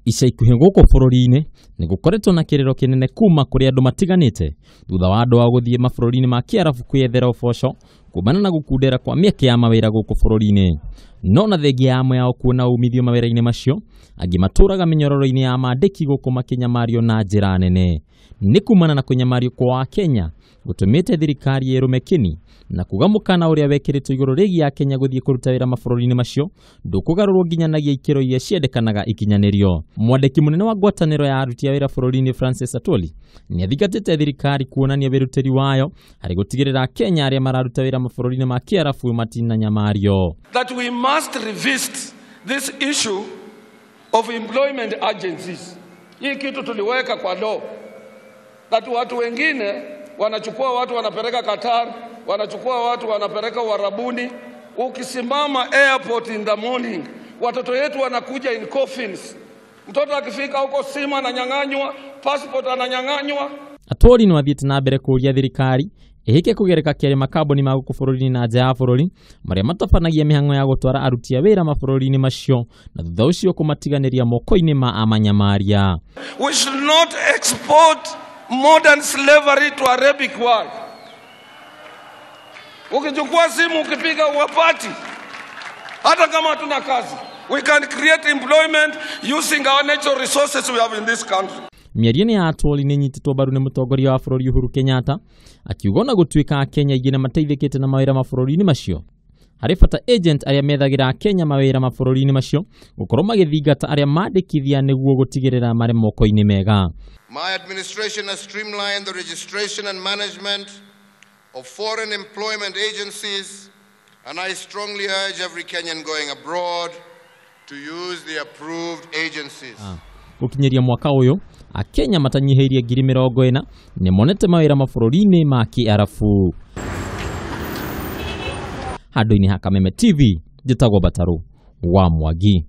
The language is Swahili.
Ica ikuhĩ gũkũ bũrũri-inĩ nĩ gũkoretwo na kĩrĩro kĩnene kuma kũrĩ andũ matiganĩte thutha wa andũ a gũthiĩ mabũrũri-inĩ ma Kiarabu kwĩyethera ũboco kumana na gũkundera kwa mĩeke ya mawĩra gũkũ bũrũri-inĩ. No na thengia amwe yao kuona umithio mawĩra-inĩ macio, angĩ matũraga mĩnyororo-inĩ ya maandĩki gũkũ makĩnyamario na njĩra nene. Nĩ kumana na kũnyamario kwa Akenya gũtũmĩte thirikari ĩrũme kĩni na kuga mũkana ũrĩa wekĩrĩtwo igũrũ rĩgiĩ Akenya gũthiĩ kũruta wĩra mabũrũri-inĩ macio ndũkũgarũrwo nginyanagia ikĩro iria ciendekanaga ikinyanĩrio. Mwandĩki mũnene wa ngwatanĩro ya aruti a wĩra bũrũri-inĩ Francis Atwoli nĩ athingatĩte thirikari kuonania wĩrutĩri wayo harĩ gũtigĩrĩra Akenya arĩa mararuta wĩra mabũrũri-inĩ ma Kiarabu matinanyamario. That we must revisit this issue of employment agencies. Hii kitu tuliweka kwa law. That watu wengine wanachukua watu wanapeleka Qatar, wanachukua watu wanapeleka Uarabuni. Ukisimama airport in the morning, watoto wetu wanakuja in coffins. Mtoto akifika huko simu ananyang'anywa, passport ananyang'anywa. Atwoli no athiĩte na mbere kũria thirikari ihike kũgereka kĩrĩ makambuni ma gũkũ bũrũri-inĩ na nja ya bũrũri marĩa matabanagia mĩhang'o ya gũtwara aruti a wĩra mabũrũri-inĩ macio na thutha ũcio kũmatiganĩria moko-inĩ ma amanyamaria. We should not export modern slavery to Arabic world. Ukichukua simu ukipiga uwapati hata kama hatuna kazi. We can create employment using our natural resources we have in this country. Mĩario-inĩ ya Atwoli nĩ nyitĩtwo mbaru nĩ mũtongoria wa bũrũri Uhuru Kenyatta akiuga na gũtuĩka Akenya aingĩ nĩ mateithĩkĩte na mawĩra mabũrũri-inĩ macio. Harĩ bata agent arĩa methagĩra Akenya mawĩra mabũrũri-inĩ macio gũkorwo magĩthingata arĩa mandĩkithia nĩguo gũtigĩrĩra marĩ moko-inĩ mega. My administration has streamlined the registration and management of foreign employment agencies, and I strongly urge every Kenyan going abroad to use the approved agencies. Gũkinyĩria mwaka ũyũ, Akenya matanyihĩirie 40,000 nĩ monete mawĩra mabũrũri-inĩ ma Kiarabu. Handũ-inĩ ha Kameme TV, njĩtagwo Bataru wa Mwangi.